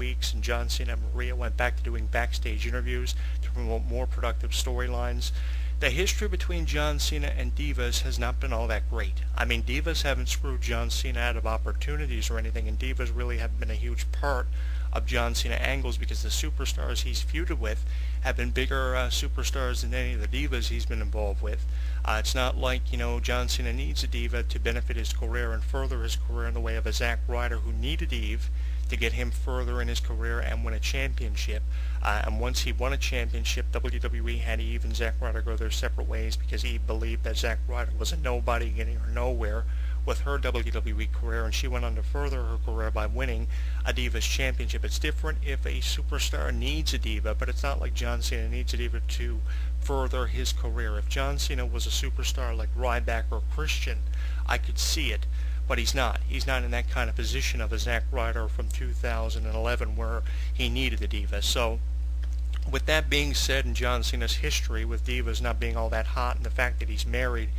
weeks, and John Cena and Maria went back to doing backstage interviews to promote more productive storylines. The history between John Cena and Divas has not been all that great. I mean, Divas haven't screwed John Cena out of opportunities or anything, and Divas really haven't been a huge part of John Cena angles because the superstars he's feuded with have been bigger superstars than any of the divas he's been involved with. It's not like, John Cena needs a diva to benefit his career and further his career in the way of a Zack Ryder who needed Eve to get him further in his career and win a championship. And once he won a championship, WWE had Eve and Zack Ryder go their separate ways because Eve believed that Zack Ryder was a nobody getting her nowhere with her WWE career, and she went on to further her career by winning a Divas Championship. It's different if a superstar needs a diva, but it's not like John Cena needs a diva to further his career. If John Cena was a superstar like Ryback or Christian, I could see it, but he's not. He's not in that kind of position of a Zack Ryder from 2011 where he needed a diva. So with that being said, and John Cena's history with divas not being all that hot, and the fact that he's married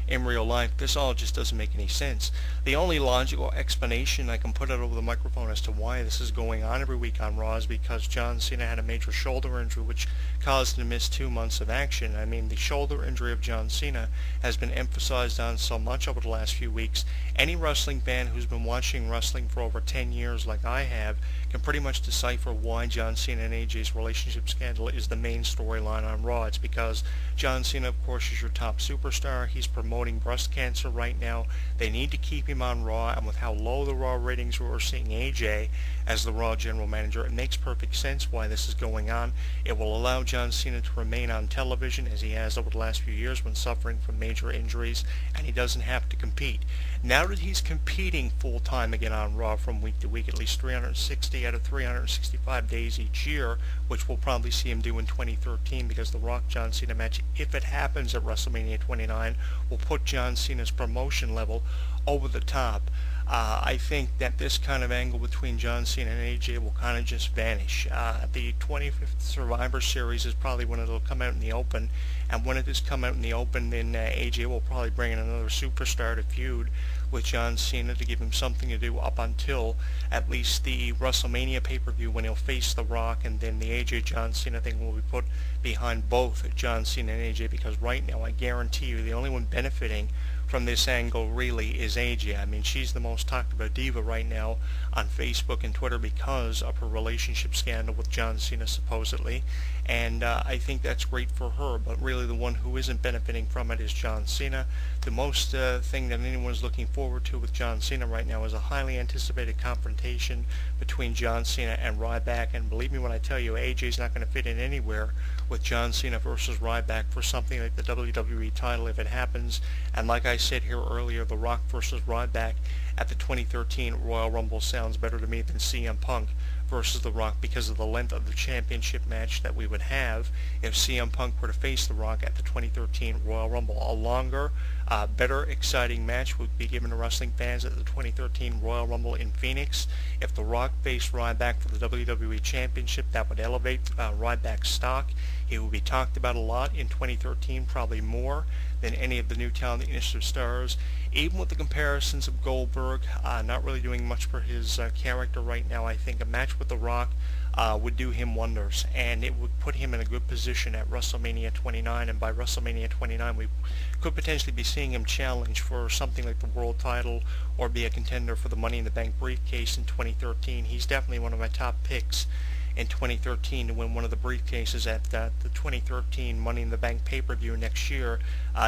in real life, this all just doesn't make any sense. The only logical explanation I can put out over the microphone as to why this is going on every week on Raw is because John Cena had a major shoulder injury which caused him to miss 2 months of action. I mean, the shoulder injury of John Cena has been emphasized on so much over the last few weeks. Any wrestling fan who's been watching wrestling for over 10 years like I have can pretty much decipher why John Cena and AJ's relationship scandal is the main storyline on Raw. It's because John Cena, of course, is your top superstar. He's promoting breast cancer right now. They need to keep him on Raw, and with how low the Raw ratings were, seeing AJ as the Raw general manager, it makes perfect sense why this is going on. It will allow John Cena to remain on television as he has over the last few years when suffering from major injuries, and he doesn't have to compete. Now that he's competing full-time again on Raw from week to week, at least 360 out of 365 days each year, which we'll probably see him do in 2013 because the Rock-John Cena match, if it happens at WrestleMania 29, will put John Cena's promotion level over the top. I think that this kind of angle between John Cena and AJ will kind of just vanish. The 25th Survivor Series is probably when it'll come out in the open, and when it does come out in the open, then AJ will probably bring in another superstar to feud with John Cena to give him something to do up until at least the WrestleMania pay-per-view when he'll face The Rock, and then the AJ John Cena thing will be put behind both John Cena and AJ, because right now I guarantee you the only one benefiting from this angle really is AJ. I mean, she's the most talked about diva right now on Facebook and Twitter because of her relationship scandal with John Cena supposedly, and I think that's great for her, but really the one who isn't benefiting from it is John Cena. The most thing that anyone's looking forward to with John Cena right now is a highly anticipated confrontation between John Cena and Ryback, and believe me when I tell you, AJ's not going to fit in anywhere with John Cena versus Ryback for something like the WWE title if it happens. And like I said here earlier, The Rock versus Ryback at the 2013 Royal Rumble sounds better to me than CM Punk versus The Rock because of the length of the championship match that we would have if CM Punk were to face The Rock at the 2013 Royal Rumble. A longer, better, exciting match would be given to wrestling fans at the 2013 Royal Rumble in Phoenix. If The Rock faced Ryback for the WWE Championship, that would elevate Ryback's stock. He will be talked about a lot in 2013, probably more than any of the new talent initiative stars. Even with the comparisons of Goldberg, not really doing much for his character right now, I think a match with The Rock would do him wonders, and it would put him in a good position at WrestleMania 29, and by WrestleMania 29 we could potentially be seeing him challenge for something like the world title or be a contender for the Money in the Bank briefcase in 2013. He's definitely one of my top picks in 2013 to win one of the briefcases at the 2013 Money in the Bank pay-per-view next year,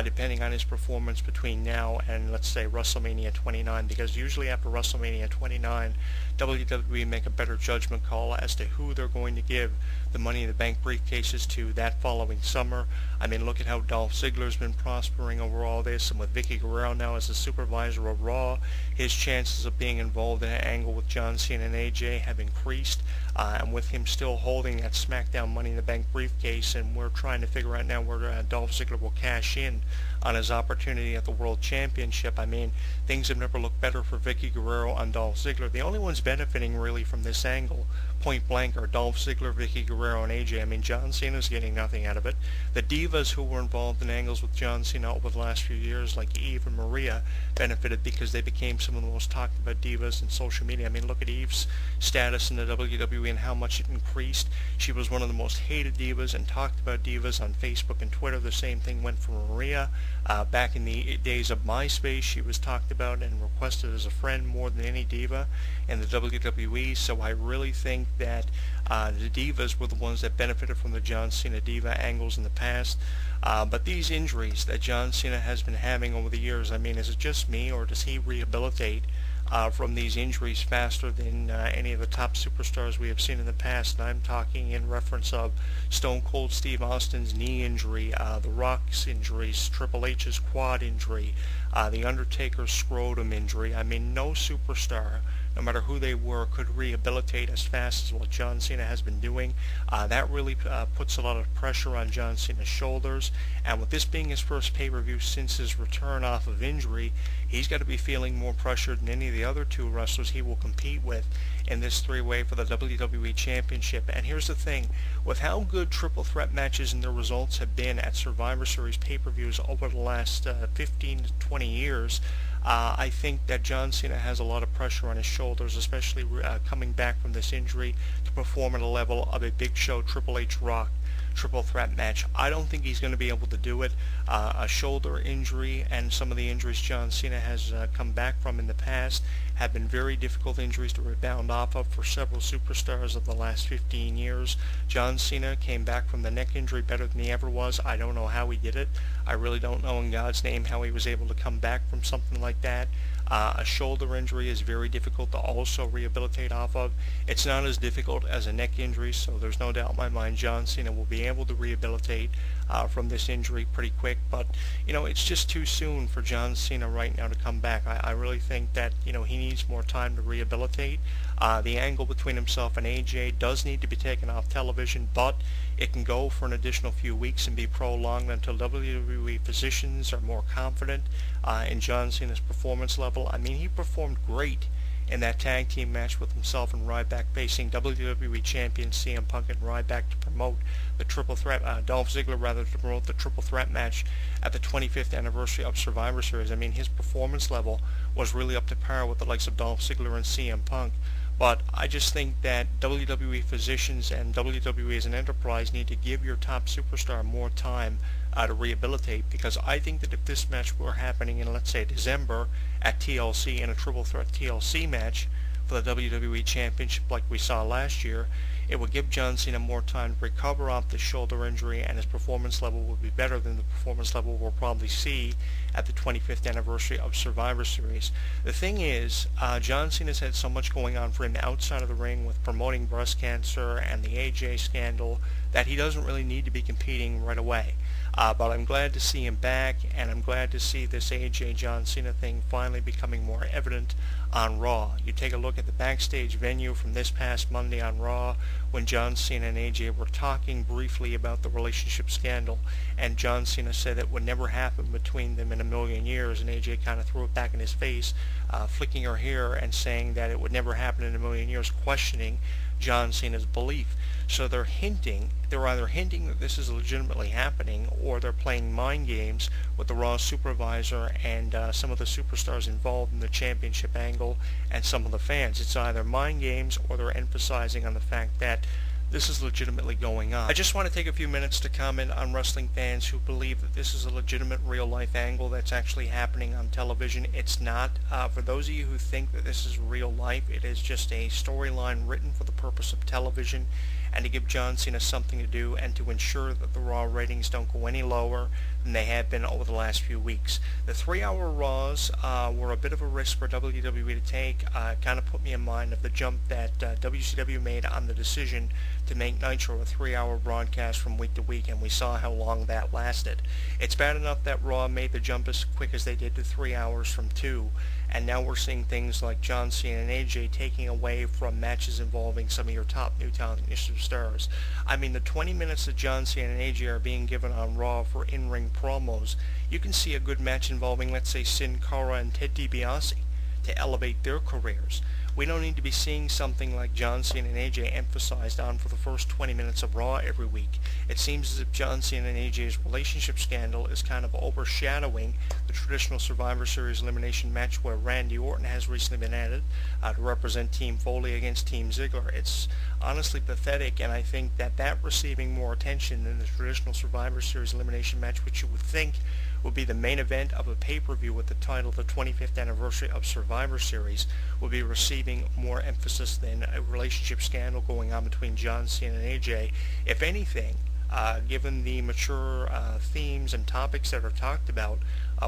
depending on his performance between now and, let's say, WrestleMania 29, because usually after WrestleMania 29, WWE make a better judgment call as to who they're going to give the Money in the Bank briefcases to that following summer. I mean, look at how Dolph Ziggler's been prospering over all this, and with Vicky Guerrero now as the supervisor of Raw, his chances of being involved in an angle with John Cena and AJ have increased, and with him still holding that SmackDown Money in the Bank briefcase, and we're trying to figure out now where Dolph Ziggler will cash in on his opportunity at the World Championship. I mean, things have never looked better for Vicky Guerrero and Dolph Ziggler. The only ones benefiting really from this angle, point blank, are Dolph Ziggler, Vicky Guerrero, and AJ. I mean, John Cena's getting nothing out of it. The divas who were involved in angles with John Cena over the last few years, like Eve and Maria, benefited because they became some of the most talked about divas in social media. I mean, look at Eve's status in the WWE and how much it increased. She was one of the most hated divas and talked about divas on Facebook and Twitter. The same thing went for Maria. Back in the days of MySpace, she was talked about and requested as a friend more than any diva in the WWE. So I really think that the divas were the ones that benefited from the John Cena diva angles in the past. But these injuries that John Cena has been having over the years, I mean, is it just me, or does he rehabilitate from these injuries faster than any of the top superstars we have seen in the past? And I'm talking in reference of Stone Cold Steve Austin's knee injury, The Rock's injuries, Triple H's quad injury, The Undertaker's scrotum injury. I mean, no superstar, no matter who they were, could rehabilitate as fast as what John Cena has been doing. That really puts a lot of pressure on John Cena's shoulders, and with this being his first pay-per-view since his return off of injury, he's got to be feeling more pressure than any of the other two wrestlers he will compete with in this three-way for the WWE Championship. And here's the thing, with how good triple threat matches and their results have been at Survivor Series pay-per-views over the last 15 to 20 years, I think that John Cena has a lot of pressure on his shoulders, especially coming back from this injury, to perform at a level of a Big Show Triple H Rock triple threat match. I don't think he's going to be able to do it. A shoulder injury and some of the injuries John Cena has come back from in the past have been very difficult injuries to rebound off of for several superstars of the last 15 years. John Cena came back from the neck injury better than he ever was. I don't know how he did it. I really don't know in God's name how he was able to come back from something like that. A shoulder injury is very difficult to also rehabilitate off of. It's not as difficult as a neck injury, so there's no doubt in my mind John Cena will be able to rehabilitate from this injury pretty quick. But, you know, it's just too soon for John Cena right now to come back. I really think that, you know, he needs more time to rehabilitate. The angle between himself and AJ does need to be taken off television, but it can go for an additional few weeks and be prolonged until WWE physicians are more confident in John Cena's performance level. I mean, he performed great in that tag team match with himself and Ryback facing WWE Champion CM Punk and Ryback to promote the triple threat, Dolph Ziggler rather, to promote the triple threat match at the 25th anniversary of Survivor Series. I mean, his performance level was really up to par with the likes of Dolph Ziggler and CM Punk. But I just think that WWE physicians and WWE as an enterprise need to give your top superstar more time to rehabilitate, because I think that if this match were happening in, let's say, December at TLC, in a triple threat TLC match for the WWE Championship like we saw last year, it would give John Cena more time to recover off the shoulder injury, and his performance level would be better than the performance level we'll probably see at the 25th anniversary of Survivor Series. The thing is, John Cena's had so much going on for him outside of the ring with promoting breast cancer and the AJ scandal that he doesn't really need to be competing right away. But I'm glad to see him back, and I'm glad to see this AJ John Cena thing finally becoming more evident on Raw. You take a look at the backstage venue from this past Monday on Raw, when John Cena and AJ were talking briefly about the relationship scandal, and John Cena said it would never happen between them in a million years, and AJ kind of threw it back in his face, flicking her hair and saying that it would never happen in a million years, questioning John Cena's belief. So they're either hinting that this is legitimately happening, or they're playing mind games with the Raw supervisor and some of the superstars involved in the championship angle and some of the fans. It's either mind games or they're emphasizing on the fact that this is legitimately going on. I just want to take a few minutes to comment on wrestling fans who believe that this is a legitimate real-life angle that's actually happening on television. It's not. For those of you who think that this is real life, it is just a storyline written for the purpose of television and to give John Cena something to do and to ensure that the Raw ratings don't go any lower than they have been over the last few weeks. The 3-hour Raws were a bit of a risk for WWE to take. Kind of put me in mind of the jump that WCW made on the decision to make Nitro a 3-hour broadcast from week to week, and we saw how long that lasted. It's bad enough that Raw made the jump as quick as they did to 3 hours from 2, and now we're seeing things like John Cena and AJ taking away from matches involving some of your top new talent, superstars. I mean, the 20 minutes that John Cena and AJ are being given on Raw for in-ring promos, you can see a good match involving, let's say, Sin Cara and Ted DiBiase to elevate their careers. We don't need to be seeing something like John Cena and AJ emphasized on for the first 20 minutes of Raw every week. It seems as if John Cena and AJ's relationship scandal is kind of overshadowing the traditional Survivor Series elimination match where Randy Orton has recently been added to represent Team Foley against Team Ziggler. It's honestly pathetic, and I think that receiving more attention than the traditional Survivor Series elimination match, which you would think would be the main event of a pay-per-view with the title The 25th Anniversary of Survivor Series, will be receiving more emphasis than a relationship scandal going on between John Cena and AJ. If anything, given the mature themes and topics that are talked about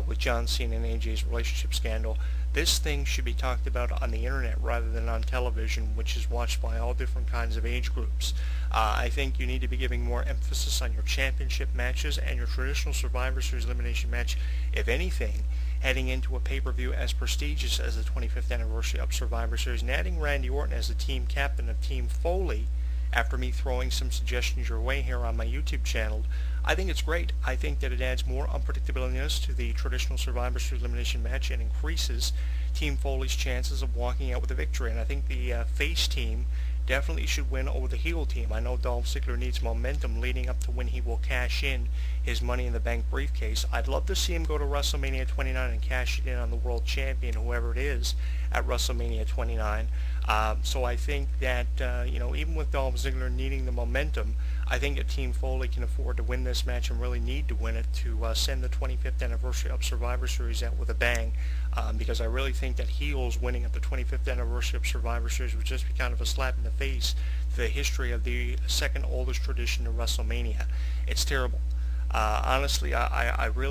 with John Cena and AJ's relationship scandal, this thing should be talked about on the internet rather than on television, which is watched by all different kinds of age groups. I think you need to be giving more emphasis on your championship matches and your traditional Survivor Series elimination match, if anything, heading into a pay-per-view as prestigious as the 25th anniversary of Survivor Series, and adding Randy Orton as the team captain of Team Foley after me throwing some suggestions your way here on my YouTube channel. I think it's great. I think that it adds more unpredictability to the traditional Survivor Series elimination match and increases Team Foley's chances of walking out with a victory. And I think the face team definitely should win over the heel team. I know Dolph Ziggler needs momentum leading up to when he will cash in his Money in the Bank briefcase. I'd love to see him go to WrestleMania 29 and cash it in on the world champion, whoever it is, at WrestleMania 29. So I think that, even with Dolph Ziggler needing the momentum, I think that Team Foley can afford to win this match and really need to win it to send the 25th anniversary of Survivor Series out with a bang, because I really think that heels winning at the 25th anniversary of Survivor Series would just be kind of a slap in the face to the history of the second oldest tradition of WrestleMania. It's terrible. Honestly, I really